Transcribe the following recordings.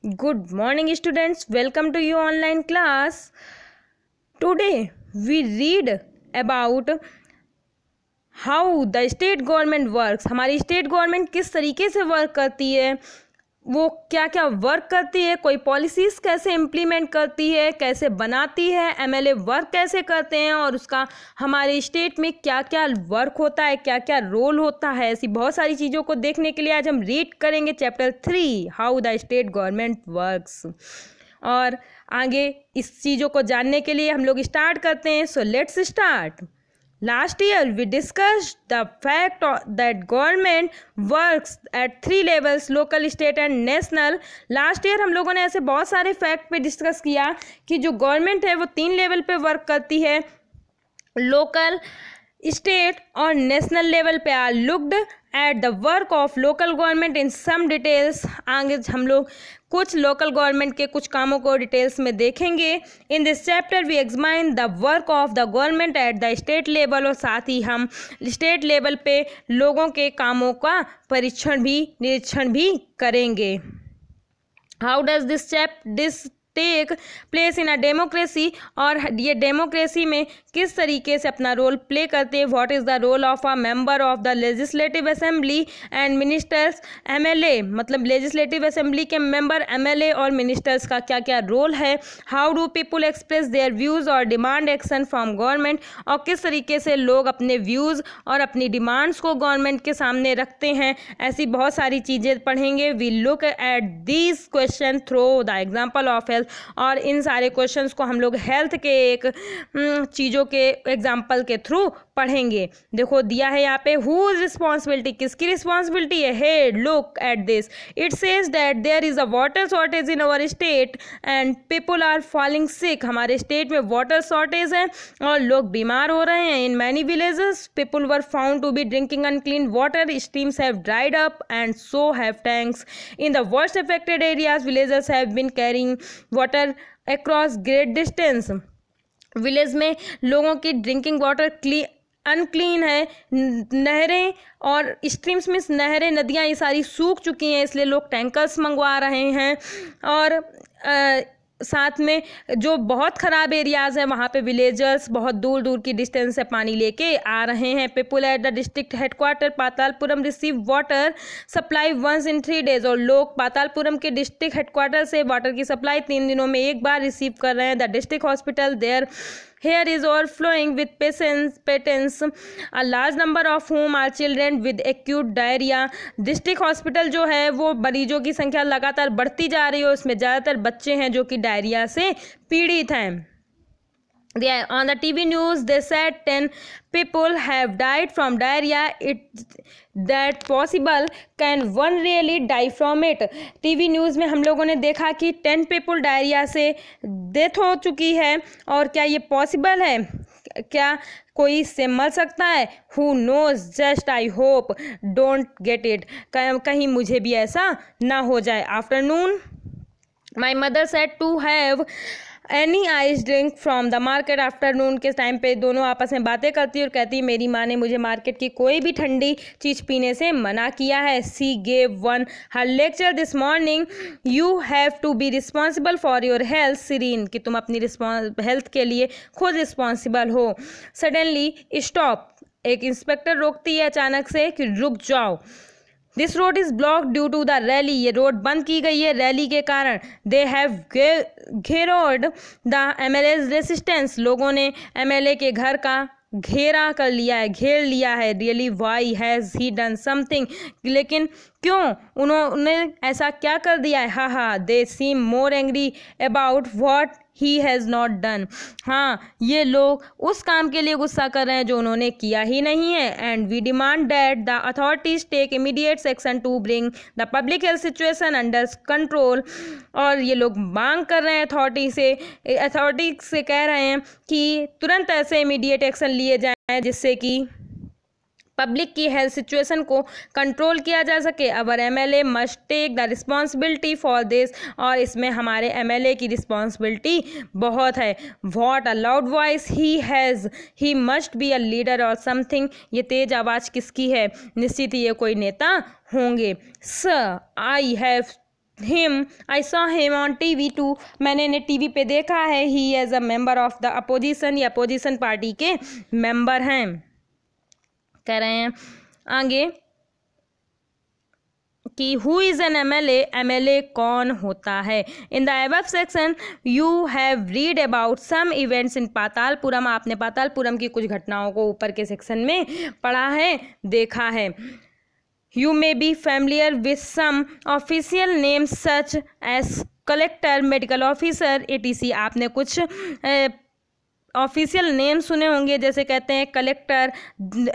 Good morning, students. Welcome to your online class. Today we read about how the state government works. हमारी state government किस तरीके से work करती है, वो क्या क्या वर्क करती है, कोई पॉलिसीज़ कैसे इम्प्लीमेंट करती है, कैसे बनाती है, एमएलए वर्क कैसे करते हैं और उसका हमारे स्टेट में क्या क्या वर्क होता है, क्या क्या रोल होता है। ऐसी बहुत सारी चीज़ों को देखने के लिए आज हम रीड करेंगे chapter 3 how the state government works. और आगे इस चीज़ों को जानने के लिए हम लोग स्टार्ट करते हैं। So let's start. Last year we discussed the fact that government works at 3 levels, local, state and national. Last year हम लोगों ने ऐसे बहुत सारे फैक्ट पे डिस्कस किया कि जो गवर्नमेंट है वो 3 लेवल पे वर्क करती है, लोकल, स्टेट और नेशनल लेवल पे। Are looked at the work of local government in some details. आगे हम लोग कुछ लोकल गवर्नमेंट के कुछ कामों को डिटेल्स में देखेंगे। In this chapter we examine the work of the government at the state level, और साथ ही हम स्टेट लेवल पे लोगों के कामों का निरीक्षण भी करेंगे। How does this take place in a democracy, और ये डेमोक्रेसी में किस तरीके से अपना रोल प्ले करते हैं। What is the role of a member of the legislative assembly and ministers. MLA मतलब लेजिस्लेटिव असेंबली के मेंबर, एमएलए और मिनिस्टर्स का क्या क्या रोल है। How do people express their views और डिमांड एक्शन फ्रॉम गवर्नमेंट, और किस तरीके से लोग अपने व्यूज़ और अपनी डिमांड्स को गवर्नमेंट के सामने रखते हैं। ऐसी बहुत सारी चीज़ें पढ़ेंगे। We look at these question through the example of health, और इन सारे क्वेश्चंस को हम लोग हेल्थ के एक चीज़ों के एग्जाम्पल के थ्रू पढ़ेंगे। देखो दिया है यहाँ पे, हु इज रिस्पॉन्सिबिलिटी, किसकी रिस्पॉन्सिबिलिटी है। Head look at this, it says that there is a water shortage in our state and people are falling sick. हमारे स्टेट में वाटर शॉर्टेज है और लोग बीमार हो रहे हैं। In many villages people were found to be drinking unclean water, streams have dried up and so have tanks. In the worst affected areas villages have been carrying water across great distance. Village में लोगों की drinking water unclean है। नहरें और streams में नहरें, नदियाँ ये सारी सूख चुकी हैं, इसलिए लोग टैंकर्स मंगवा रहे हैं। और साथ में जो बहुत ख़राब एरियाज़ हैं वहाँ पे विलेजर्स बहुत दूर दूर की डिस्टेंस से पानी लेके आ रहे हैं। People at the district headquarter Patalpuram receive water supply once in 3 days, और लोग पातालपुरम के डिस्ट्रिक्ट हेडक्वार्टर से वाटर की सप्लाई 3 दिनों में एक बार रिसीव कर रहे हैं। The district hospital there here is overflowing with patients, a large number of whom are children with acute diarrhea. District hospital जो है वो मरीजों की संख्या लगातार बढ़ती जा रही है, उसमें ज़्यादातर बच्चे हैं जो कि डायरिया से पीड़ित हैं। On the TV news they said 10 people have died from diarrhea. That possible, can one really die from it? TV news में हम लोगों ने देखा कि 10 people डायरिया से डेथ हो चुकी है, और क्या ये पॉसिबल है, क्या कोई इससे मर सकता है। Who knows, just I hope don't get it, कहीं मुझे भी ऐसा ना हो जाए। Afternoon my mother said to have any ice drink from the market. Afternoon के टाइम पे दोनों आपस में बातें करती है और कहती है मेरी माँ ने मुझे मार्केट की कोई भी ठंडी चीज़ पीने से मना किया है। She gave one her lecture this morning, you have to be responsible for your health सीरीन, कि तुम अपनी हेल्थ के लिए खुद रिस्पॉन्सिबल हो। सडनली स्टॉप, एक इंस्पेक्टर रोकती है अचानक से कि रुक जाओ। This road is block due to the rally, ये रोड बंद की गई है रैली के कारण। They have gheraoed the MLA's residence, लोगों ने एमएलए के घर का घेर लिया है। Really why has he done something, लेकिन क्यों, उन्होंने ऐसा क्या कर दिया है। हा they seem more angry about what he has not done. हाँ, ये लोग उस काम के लिए गुस्सा कर रहे हैं जो उन्होंने किया ही नहीं है। And we demand that the authorities take immediate action to bring the public health situation under control, और ये लोग मांग कर रहे हैं अथॉरिटी से कह रहे हैं कि तुरंत ऐसे इमीडिएट एक्शन लिए जाएं जिससे कि पब्लिक की हेल्थ सिचुएशन को कंट्रोल किया जा सके। Our MLA must take the responsibility for this, और इसमें हमारे एमएलए की रिस्पॉन्सिबिलिटी बहुत है। What a loud voice he has, he must be a leader और समथिंग, ये तेज आवाज़ किसकी है, निश्चित ही ये कोई नेता होंगे। Sir I have him, I saw him on TV too, मैंने इन्हें टीवी पे देखा है। He as a member of the opposition, ये अपोजिशन पार्टी के मेंबर हैं। कह रहे हैं आगे कि who is an MLA, MLA कौन होता है। In the above section you have read about some events in Patalpuram, आपने पातालपुरम की कुछ घटनाओं को ऊपर के सेक्शन में पढ़ा है, देखा है। You may be familiar with some official names such as collector, medical officer, etc, आपने कुछ ऑफिशियल नेम सुने होंगे, जैसे कहते हैं कलेक्टर,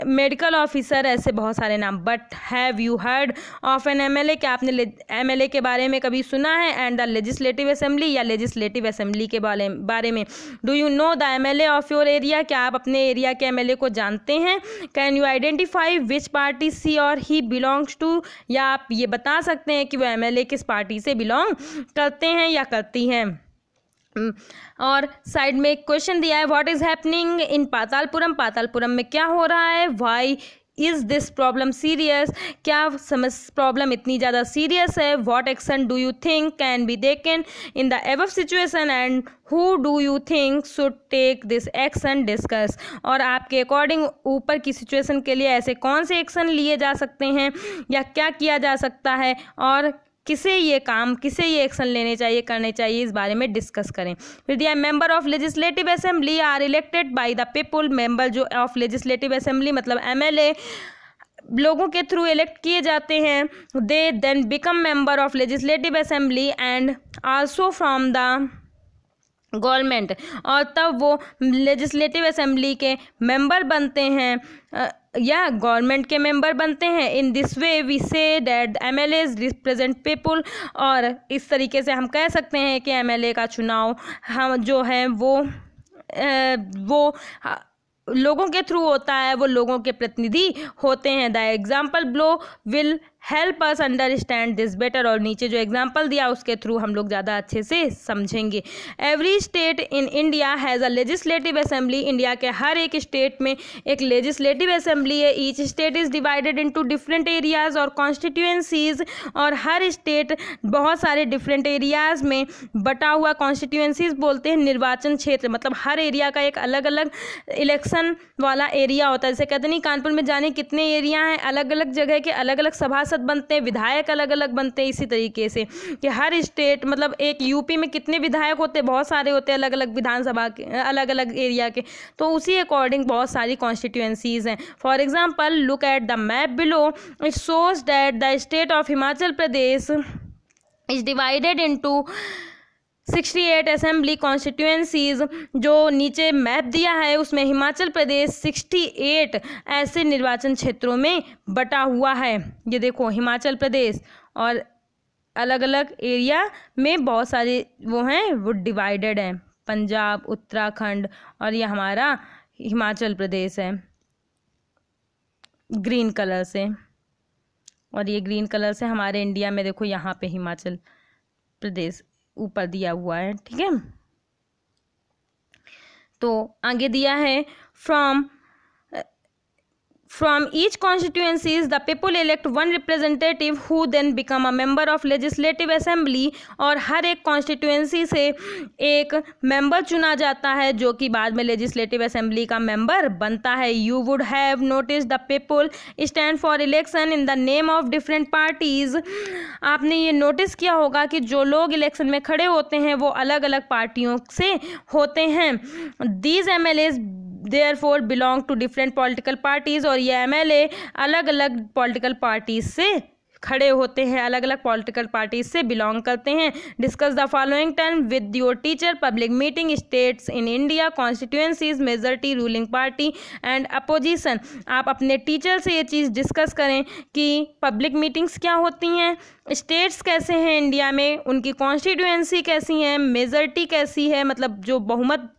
मेडिकल ऑफिसर, ऐसे बहुत सारे नाम। But have you heard of an MLA, क्या आपने एमएलए के बारे में कभी सुना है। एंड द लेजिस्लेटिव असेंबली, या लेजिस्लेटिव असेंबली के बारे में। Do you know the MLA of your area, क्या आप अपने एरिया के एमएलए को जानते हैं। Can you identify which party she or he belongs to, या आप ये बता सकते हैं कि वो एमएलए किस पार्टी से बिलोंग करते हैं या करती हैं। और साइड में एक क्वेश्चन दिया है, what is happening in Patalpuram, Patalpuram में क्या हो रहा है। Why is this problem serious, क्या प्रॉब्लम इतनी ज़्यादा सीरियस है। What action do you think can be taken in the above situation and who do you think should take this action, discuss, और आपके अकॉर्डिंग ऊपर की सिचुएशन के लिए ऐसे कौन से एक्शन लिए जा सकते हैं या क्या किया जा सकता है, और किसे ये एक्शन लेने चाहिए, करने चाहिए, इस बारे में डिस्कस करें। फिर दिया member of legislative assembly are elected by the people, member जो ऑफ लेजिस्लेटिव असेंबली मतलब एमएलए लोगों के थ्रू इलेक्ट किए जाते हैं। They then become member of legislative assembly and also from the government, और तब वो लेजिस्लेटिव असेंबली के मेंबर बनते हैं या गवर्नमेंट के मेंबर बनते हैं। In this way we say that MLAs represent people, और इस तरीके से हम कह सकते हैं कि एमएलए का चुनाव हम जो है वो लोगों के थ्रू होता है, वो लोगों के प्रतिनिधि होते हैं। The example blow will help us understand this better, और नीचे जो एग्जाम्पल दिया उसके थ्रू हम लोग ज़्यादा अच्छे से समझेंगे। Every state in India has a legislative assembly, India के हर एक स्टेट में एक लेजिस्लेटिव असेंबली है। Each state is divided into different areas और कॉन्स्टिट्यूएंसीज, और हर स्टेट बहुत सारे डिफरेंट एरियाज़ में बटा हुआ, कॉन्स्टिट्यूएंसीज बोलते हैं निर्वाचन क्षेत्र, मतलब हर एरिया का एक अलग अलग इलेक्शन वाला एरिया होता है। जैसे कहते नहीं कानपुर में जाने कितने एरिया हैं, अलग अलग जगह के अलग अलग सभासद बनते हैं, विधायक अलग अलग बनते हैं। इसी तरीके से कि हर स्टेट मतलब एक यूपी में कितने विधायक होते हैं, बहुत सारे होते हैं अलग अलग विधानसभा के, अलग अलग एरिया के, तो उसी अकॉर्डिंग बहुत सारी कॉन्स्टिट्यूएंसीज हैं। For example look at the map below, it shows that the state of Himachal Pradesh is divided into 68 assembly constituencies. जो नीचे मैप दिया है उसमें हिमाचल प्रदेश 68 ऐसे निर्वाचन क्षेत्रों में बटा हुआ है। ये देखो हिमाचल प्रदेश, और अलग अलग एरिया में बहुत सारे वो हैं, वो डिवाइडेड हैं। पंजाब, उत्तराखंड, और ये हमारा हिमाचल प्रदेश है ग्रीन कलर से, और ये ग्रीन कलर से हमारे इंडिया में देखो यहाँ पे हिमाचल प्रदेश ऊपर दिया हुआ है। ठीक है, तो आगे दिया है from each constituencies the people elect one representative who then become a member of legislative assembly, और हर एक कॉन्स्टिट्यूएंसी से एक मेंबर चुना जाता है जो कि बाद में लेजिस्लेटिव असेंबली का मेंबर बनता है। You would have notice the people stand for election in the name of different parties, आपने ये नोटिस किया होगा कि जो लोग इलेक्शन में खड़े होते हैं वो अलग अलग पार्टियों से होते हैं। These MLAs therefore belong to different political parties, और ये एमएलए अलग अलग पॉलिटिकल पार्टीज से खड़े होते हैं, अलग अलग पॉलिटिकल पार्टीज से बिलोंग करते हैं। Discuss the following term with your teacher, public meeting, states in India, constituencies, majority, ruling party and opposition. आप अपने टीचर से ये चीज़ डिस्कस करें कि पब्लिक मीटिंग्स क्या होती हैं, स्टेट्स कैसे हैं इंडिया में, उनकी कॉन्स्टिट्यूएंसी कैसी हैं, मेजॉरिटी कैसी है मतलब जो बहुमत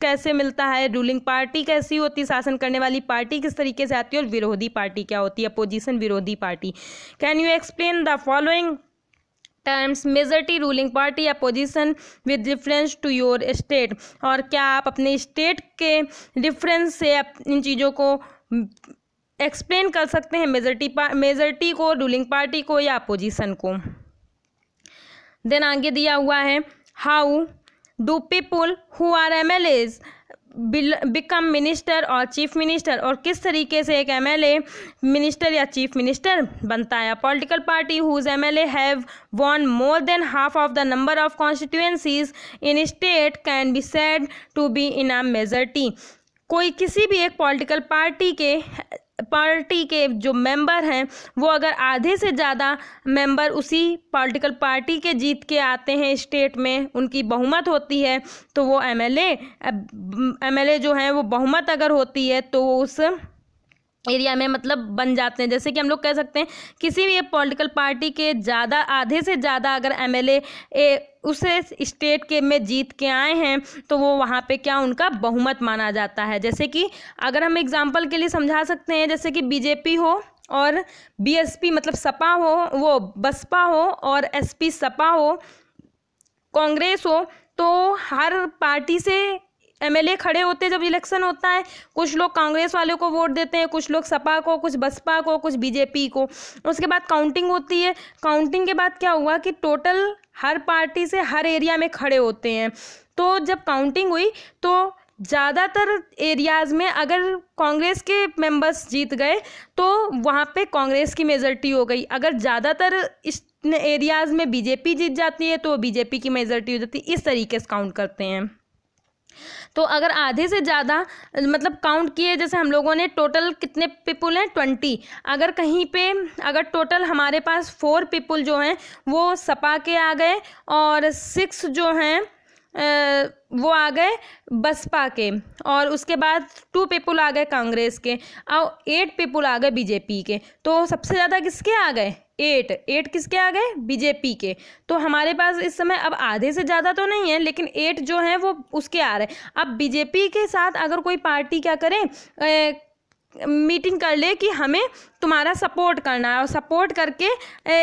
कैसे मिलता है, रूलिंग पार्टी कैसी होती है, शासन करने वाली पार्टी किस तरीके से आती है, और विरोधी पार्टी क्या होती है, अपोजिशन विरोधी party. Can you explain the following terms majority, ruling party, opposition with difference to your state, और क्या आप अपने स्टेट के डिफरेंस से इन चीज़ों को एक्सप्लेन कर सकते हैं, मेजॉरिटी को, रूलिंग पार्टी को या अपोजिशन को। देन आगे दिया हुआ है how do people who are MLAs become minister और चीफ मिनिस्टर, और किस तरीके से एक MLA मिनिस्टर या चीफ मिनिस्टर बनता है। Political party whose MLA have won more than half of the number of constituencies in state can be said to be in a majority। कोई किसी भी एक पॉलिटिकल पार्टी के जो मेंबर हैं वो अगर आधे से ज़्यादा मेंबर उसी पॉलिटिकल पार्टी के जीत के आते हैं स्टेट में, उनकी बहुमत होती है, तो वो MLA जो हैं वो बहुमत अगर होती है तो वो उस एरिया में मतलब बन जाते हैं। जैसे कि हम लोग कह सकते हैं किसी भी पॉलिटिकल पार्टी के ज़्यादा आधे से ज़्यादा अगर MLA उस स्टेट के में जीत के आए हैं तो वो वहाँ पे क्या उनका बहुमत माना जाता है। जैसे कि अगर हम एग्जांपल के लिए समझा सकते हैं, जैसे कि BJP हो और BSP मतलब सपा हो, वो बसपा हो और SP सपा हो, कांग्रेस हो, तो हर पार्टी से MLA खड़े होते हैं जब इलेक्शन होता है। कुछ लोग कांग्रेस वाले को वोट देते हैं, कुछ लोग सपा को, कुछ बसपा को, कुछ BJP को। उसके बाद काउंटिंग होती है। काउंटिंग के बाद क्या हुआ कि टोटल हर पार्टी से हर एरिया में खड़े होते हैं। तो जब काउंटिंग हुई तो ज़्यादातर एरियाज़ में अगर कांग्रेस के मेंबर्स जीत गए तो वहाँ पे कांग्रेस की मेजॉरिटी हो गई। अगर ज़्यादातर इस एरियाज़ में BJP जीत जाती है तो BJP की मेजॉरिटी हो जाती है। इस तरीके से काउंट करते हैं। तो अगर आधे से ज़्यादा मतलब काउंट किए, जैसे हम लोगों ने टोटल कितने पीपुल हैं 20, अगर कहीं पे अगर टोटल हमारे पास 4 पीपुल जो हैं वो सपा के आ गए और 6 जो हैं वो आ गए बसपा के, और उसके बाद 2 पीपुल आ गए कांग्रेस के और 8 पीपुल आ गए BJP के। तो सबसे ज़्यादा किसके आ गए? 8 किसके आ गए? BJP के। तो हमारे पास इस समय अब आधे से ज़्यादा तो नहीं है, लेकिन 8 जो हैं वो उसके आ रहे हैं। अब BJP के साथ अगर कोई पार्टी क्या करे, मीटिंग कर ले कि हमें तुम्हारा सपोर्ट करना है, और सपोर्ट करके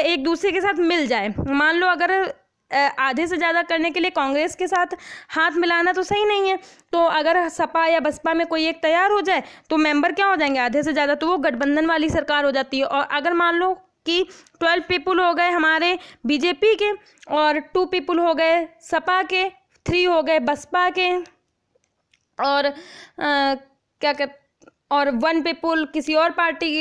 एक दूसरे के साथ मिल जाए। मान लो अगर आधे से ज़्यादा करने के लिए कांग्रेस के साथ हाथ मिलाना तो सही नहीं है, तो अगर सपा या बसपा में कोई एक तैयार हो जाए तो मेंबर क्या हो जाएंगे आधे से ज़्यादा, तो वो गठबंधन वाली सरकार हो जाती है। और अगर मान लो कि 12 पीपुल हो गए हमारे BJP के और 2 पीपुल हो गए सपा के, 3 हो गए बसपा के, और और 1 पीपुल किसी और पार्टी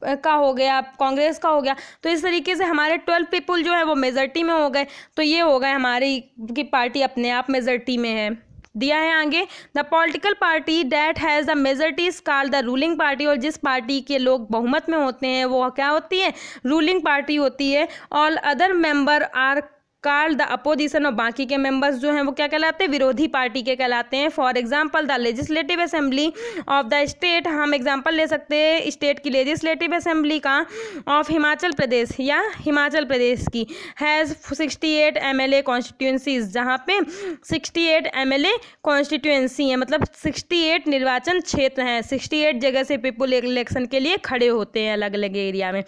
का हो गया, कांग्रेस का हो गया। तो इस तरीके से हमारे 12 पीपुल जो है वो मेजॉरिटी में हो गए। तो ये हो गए हमारी की पार्टी अपने आप मेजॉरिटी में है। दिया है आगे, the political party that has the majority is called the ruling party. और जिस पार्टी के लोग बहुमत में होते हैं वो क्या होती है? रूलिंग पार्टी होती है। All other member are called the opposition, और बाकी के मेंबर्स जो हैं वो क्या कहलाते हैं? विरोधी पार्टी के कहलाते हैं। For example the legislative assembly of the state, हम एग्जांपल ले सकते हैं स्टेट की लेजिस्लेटिव असेंबली का, ऑफ हिमाचल प्रदेश या हिमाचल प्रदेश की, हैज़ 68 MLA कॉन्स्टिट्यूंसीज, जहाँ पे 68 MLA कॉन्स्टिट्यूंसी है, मतलब 68 निर्वाचन क्षेत्र हैं। 68 जगह से पीपुल इलेक्शन के लिए खड़े होते हैं अलग अलग एरिया में।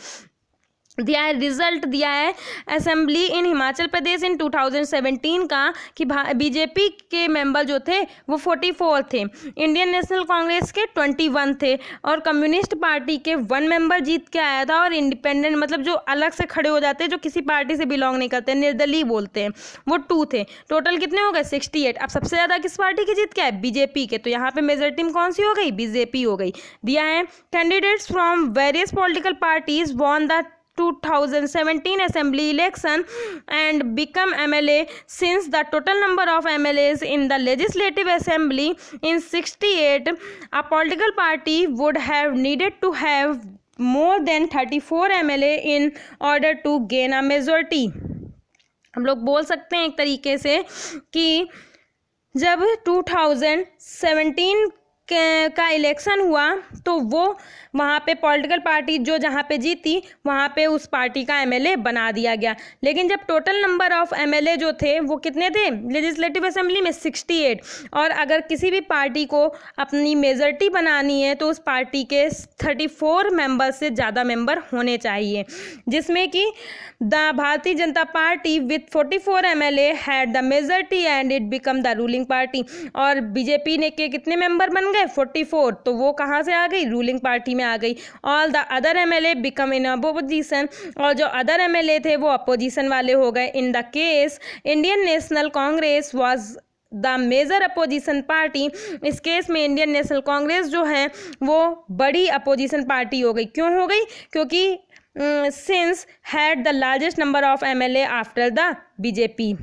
दिया है रिजल्ट, दिया है असेंबली इन हिमाचल प्रदेश इन 2017 का कि BJP के मेंबर जो थे वो 44 थे, इंडियन नेशनल कांग्रेस के 21 थे, और कम्युनिस्ट पार्टी के 1 मेंबर जीत के आया था, और इंडिपेंडेंट मतलब जो अलग से खड़े हो जाते हैं, जो किसी पार्टी से बिलोंग नहीं करते, निर्दलीय बोलते हैं, वो 2 थे। टोटल कितने हो गए? 68। अब सबसे ज़्यादा किस पार्टी के जीत के आए? BJP के। तो यहाँ पे मेजॉरिटी में कौन सी हो गई? BJP हो गई। दिया है candidates from various political parties won the 2017 assembly election and become MLA, since the total number of MLAs in the legislative assembly in 68, a political party would have needed to have more than 34 MLA in order to gain a majority। हम लोग बोल सकते हैं एक तरीके से कि जब 2017 का इलेक्शन हुआ तो वो वहाँ पे पॉलिटिकल पार्टी जो जहाँ पे जीती वहाँ पे उस पार्टी का MLA बना दिया गया। लेकिन जब टोटल नंबर ऑफ MLA जो थे वो कितने थे लेजिस्लेटिव असेंबली में? 68। और अगर किसी भी पार्टी को अपनी मेजॉरिटी बनानी है तो उस पार्टी के 34 मेंबर से ज़्यादा मेंबर होने चाहिए, जिसमें कि the Bharatiya Janata party with 44 MLA had the majority and it become the ruling party. और BJP ने के कितने मेंबर बन गए? है 44, तो वो कहाँ से आ गई, रूलिंग पार्टी में आ गई। All the other MLA become in opposition, और जो अदर एमएलए थे वो अपोजिशन वाले हो गए। In the case Indian National Congress was the major opposition party, इस केस में इंडियन नेशनल कांग्रेस जो है वो बड़ी अपोजिशन पार्टी हो गई। क्यों हो गई, क्योंकि since had the largest number of MLA after the BJP,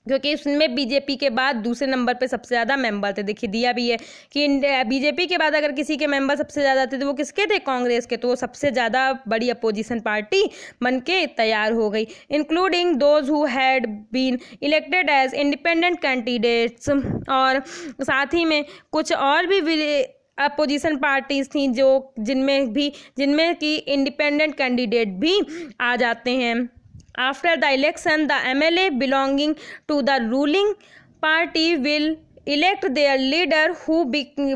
क्योंकि उसमें बीजेपी के बाद दूसरे नंबर पे सबसे ज़्यादा मेंबर थे। देखिए दिया भी है कि बीजेपी के बाद अगर किसी के मेंबर सबसे ज़्यादा थे तो वो किसके थे, कांग्रेस के, तो वो सबसे ज़्यादा बड़ी अपोजिशन पार्टी बन के तैयार हो गई। Including those who had been elected as independent candidates, और साथ ही में कुछ और भी अपोजिशन पार्टीज थी जो जिनमें कि इंडिपेंडेंट कैंडिडेट भी आ जाते हैं। After the election, the MLA belonging to the ruling party will elect their leader who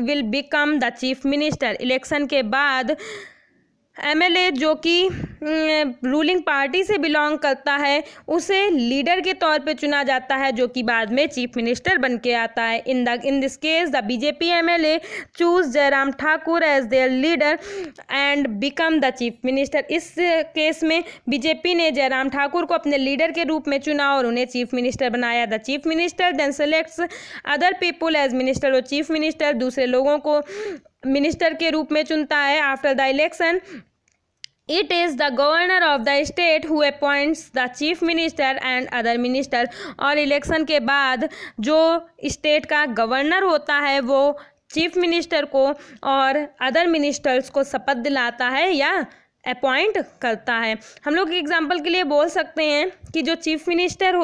will become the chief minister. Election के बाद एमएलए जो कि रूलिंग पार्टी से बिलोंग करता है उसे लीडर के तौर पे चुना जाता है, जो कि बाद में चीफ मिनिस्टर बन के आता है। In this case the BJP MLA choose Jairam Thakur as their leader and become the chief minister. इस केस में बीजेपी ने जयराम ठाकुर को अपने लीडर के रूप में चुना और उन्हें चीफ मिनिस्टर बनाया। The chief minister then selects other people as minister, और चीफ मिनिस्टर दूसरे लोगों को मिनिस्टर के रूप में चुनता है। After the election it is the governor of the state who appoints the chief minister and other minister, और इलेक्शन के बाद जो स्टेट का गवर्नर होता है वो चीफ मिनिस्टर को और अदर मिनिस्टर्स को शपथ दिलाता है या अपॉइंट करता है। हम लोग एग्जाम्पल के लिए बोल सकते हैं कि जो चीफ मिनिस्टर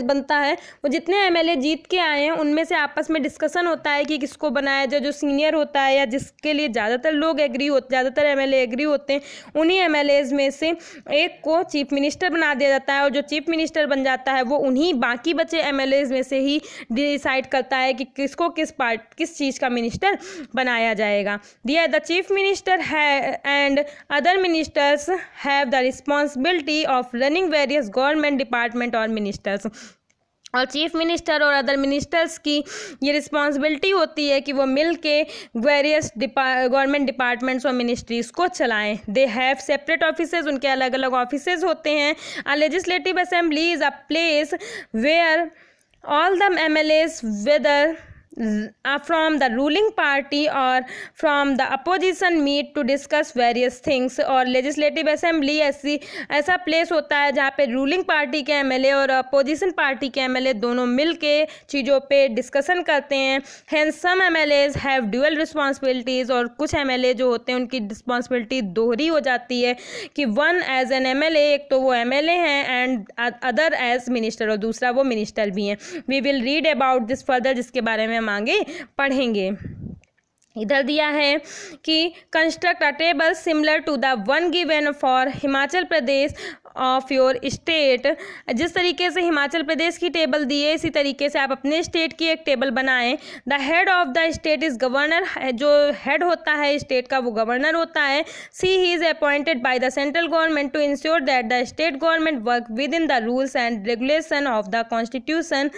बनता है वो जितने एमएलए जीत के आए हैं उनमें से आपस में डिस्कशन होता है कि किसको बनाया जाए। जो सीनियर होता है या जिसके लिए ज़्यादातर लोग ज़्यादातर एमएलए एग्री होते हैं उन्हीं एमएलएज में से एक को चीफ मिनिस्टर बना दिया जाता है, और जो चीफ मिनिस्टर बन जाता है वो उन्हीं बाकी बचे एमएलएज में से ही डिसाइड करता है कि किसको किस चीज़ का मिनिस्टर बनाया जाएगा। दिया द चीफ मिनिस्टर है and other ministers have the responsibility of running various government department और ministers, और चीफ मिनिस्टर और अदर मिनिस्टर्स की ये रिस्पॉन्सिबिलिटी होती है कि वो मिल के वेरियस गवर्नमेंट डिपार्टमेंट्स और मिनिस्ट्रीज को चलाएं। दे हैव सेपरेट ऑफिसेज, उनके अलग अलग ऑफिसेज होते हैं। A legislative assembly is a place where all the MLAs whether from the ruling party or from the opposition meet to discuss various things, और legislative assembly ऐसा place होता है जहाँ पे रूलिंग पार्टी के एमएलए और अपोजिशन पार्टी के MLA दोनों मिल के चीज़ों पे डिस्कशन करते हैं। Hence some MLAs have dual responsibilities, और कुछ एमएलए जो होते हैं उनकी रिस्पॉन्सिबिलिटी दोहरी हो जाती है कि वन एज एन एमएलए, एक तो वो एमएलए हैं, एंड अदर एज मिनिस्टर, और दूसरा वो मिनिस्टर भी हैं। We will read about this further, जिसके बारे में हम आगे पढ़ेंगे। इधर दिया है कि construct a table similar to the one given for Himachal Pradesh of your state. जिस तरीके से हिमाचल प्रदेश की टेबल दी है इसी तरीके से आप अपने स्टेट की एक टेबल बनाएं। The head of the state is governor, जो हेड होता है स्टेट का वो गवर्नर होता है। She he is appointed by the central government to ensure that the state government work within the rules and regulation of the constitution.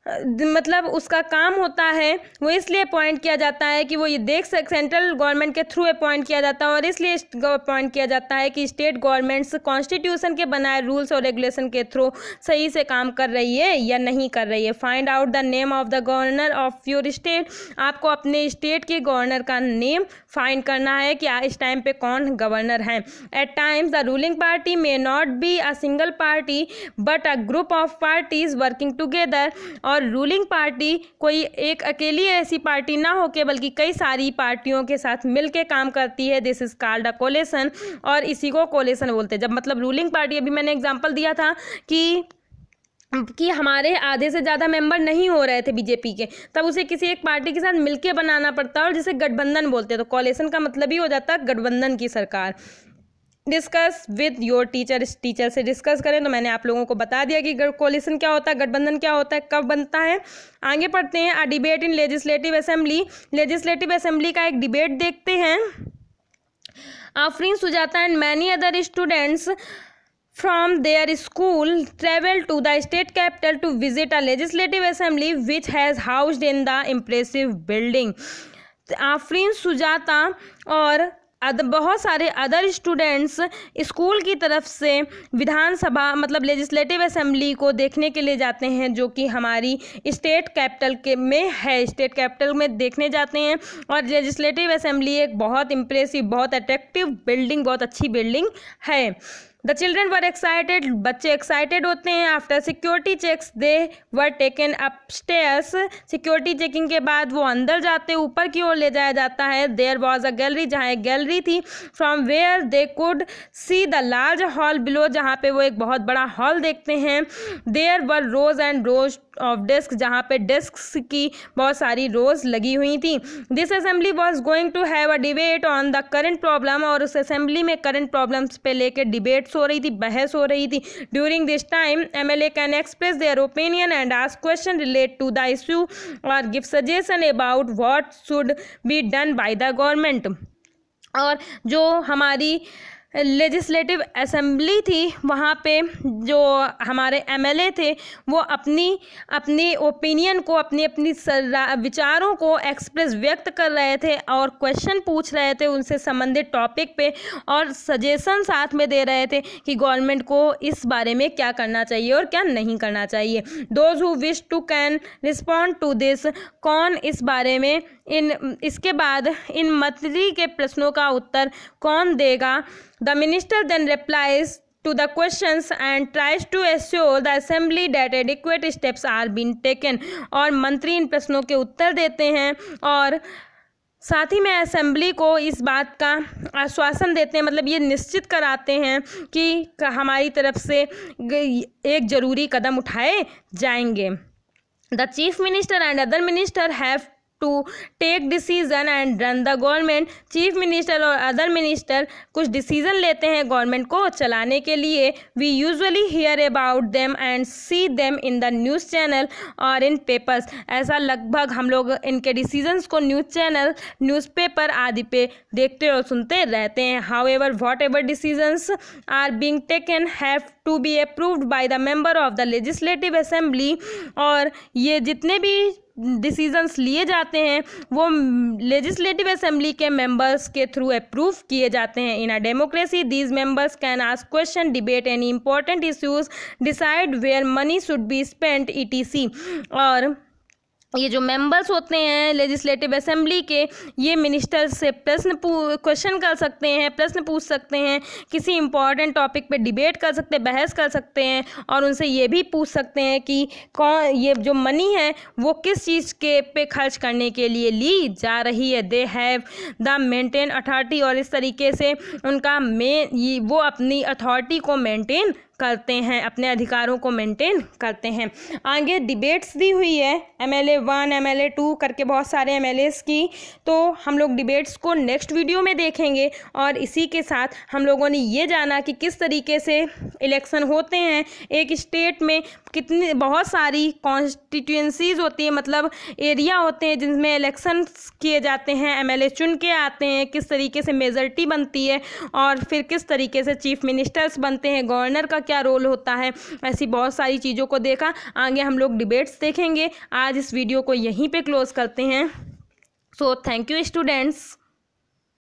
मतलब उसका काम होता है वो इसलिए अपॉइंट किया जाता है कि वो ये देख सेंट्रल गवर्नमेंट के थ्रू अपॉइंट किया जाता है, और इसलिए अपॉइंट किया जाता है कि स्टेट गवर्नमेंट्स कॉन्स्टिट्यूशन के बनाए रूल्स और रेगुलेशन के थ्रू सही से काम कर रही है या नहीं कर रही है। Find out the name of the governor of your state. आपको अपने स्टेट के गवर्नर का नेम फाइंड करना है कि इस टाइम पे कौन गवर्नर हैं। At times the ruling party may not be a single party but a group of parties working together, और रूलिंग पार्टी कोई एक अकेली ऐसी पार्टी ना होके बल्कि कई सारी पार्टियों के साथ मिलके काम करती है। This is called a collision, और इसी को कोलिशन बोलते हैं। जब मतलब रूलिंग पार्टी, अभी मैंने एग्जांपल दिया था कि हमारे आधे से ज़्यादा मेंबर नहीं हो रहे थे बीजेपी के, तब उसे किसी एक पार्टी के साथ मिलके बनाना पड़ता है और जिसे गठबंधन बोलते हैं। तो कोलिशन का मतलब ही हो जाता है गठबंधन की सरकार। Discuss with your teacher, teacher से डिस्कस करें। तो मैंने आप लोगों को बता दिया कि कोलिशन क्या होता है, गठबंधन क्या होता है, कब बनता है। आगे पढ़ते हैं। A debate in legislative assembly. Legislative assembly का एक डिबेट देखते हैं। Afreen Sujata and many other students from their school traveled to the state capital to visit a legislative assembly which has housed in the impressive building. Afreen, Sujata और बहुत सारे other students school की तरफ से विधानसभा मतलब लेजिस्लेटिव असेंबली को देखने के लिए जाते हैं, जो कि हमारी स्टेट कैपिटल के में है। स्टेट कैपिटल में देखने जाते हैं और लेजिस्लेटिव असेंबली एक बहुत इम्प्रेसिव, बहुत अट्रैक्टिव बिल्डिंग, बहुत अच्छी बिल्डिंग है। द चिल्ड्रन वर एक्साइटेड, बच्चे एक्साइटेड होते हैं। After security checks they were taken upstairs, security checking के बाद वो अंदर जाते, ऊपर की ओर ले जाया जाता है। देयर वॉज अ गैलरी, जहाँ एक गैलरी थी। From where they could see the large hall below, जहाँ पे वो एक बहुत बड़ा हॉल देखते हैं। There were rows and rows of desk, जहाँ पे डेस्क की बहुत सारी रोज लगी हुई थी। This assembly was going to have a debate on the current problem, और उस असेंबली में करंट प्रॉब्लम्स पे लेके डिबेट्स हो रही थी, बहस हो रही थी। During this time MLA can express their opinion and ask question relate to the issue और give suggestion about what should be done by the government. और जो हमारी लेजिस्लेटिव असेंबली थी, वहाँ पे जो हमारे MLA थे वो अपनी ओपिनियन को, अपनी विचारों को एक्सप्रेस व्यक्त कर रहे थे और क्वेश्चन पूछ रहे थे उनसे संबंधित टॉपिक पे, और सजेशन साथ में दे रहे थे कि गवर्नमेंट को इस बारे में क्या करना चाहिए और क्या नहीं करना चाहिए। Those who wish to can respond to this, कौन इस बारे में इसके बाद इन मंत्री के प्रश्नों का उत्तर कौन देगा। The minister then replies to the questions and tries to assure the assembly that adequate steps are being taken, और मंत्री इन प्रश्नों के उत्तर देते हैं और साथ ही में असेंबली को इस बात का आश्वासन देते हैं, मतलब ये निश्चित कराते हैं कि हमारी तरफ से एक ज़रूरी कदम उठाए जाएंगे। The chief minister and other minister have to take decision and run the government, chief minister और अदर मिनिस्टर कुछ डिसीजन लेते हैं गवर्नमेंट को चलाने के लिए। We usually hear about them and see them in the news channel और in papers, ऐसा लगभग हम लोग इनके डिसीजंस को न्यूज़ चैनल, न्यूज़पेपर आदि पे देखते और सुनते रहते हैं। However whatever decisions are being taken have to be approved by the member of the legislative assembly, और ये जितने भी डिसीजंस लिए जाते हैं वो लेजिस्लेटिव असेंबली के मेंबर्स के थ्रू अप्रूव किए जाते हैं। In a democracy these members can ask question, debate any important issues, decide where money should be spent ETC। और ये जो मेंबर्स होते हैं लेजिस्लेटिव असेंबली के, ये मिनिस्टर से क्वेश्चन कर सकते हैं, प्रश्न पूछ सकते हैं, किसी इंपॉर्टेंट टॉपिक पे डिबेट कर सकते हैं, बहस कर सकते हैं, और उनसे ये भी पूछ सकते हैं कि कौन ये जो मनी है वो किस चीज़ के पे खर्च करने के लिए ली जा रही है। They have the maintain authority, और इस तरीके से उनका वो अपनी अथॉरिटी को मेंटेन करते हैं, अपने अधिकारों को मेंटेन करते हैं। आगे डिबेट्स दी हुई है MLA 1 MLA 2 करके बहुत सारे MLAs की, तो हम लोग डिबेट्स को नेक्स्ट वीडियो में देखेंगे। और इसी के साथ हम लोगों ने ये जाना कि किस तरीके से इलेक्शन होते हैं एक स्टेट में, कितनी बहुत सारी कॉन्स्टिट्यूएंसीज होती है, मतलब एरिया होते हैं जिनमें इलेक्शन किए जाते हैं, MLA चुन के आते हैं, किस तरीके से मेजॉरिटी बनती है, और फिर किस तरीके से चीफ मिनिस्टर्स बनते हैं, गवर्नर का क्या रोल होता है, ऐसी बहुत सारी चीज़ों को देखा। आगे हम लोग डिबेट्स देखेंगे। आज इस वीडियो को यहीं पे क्लोज करते हैं। So thank you students.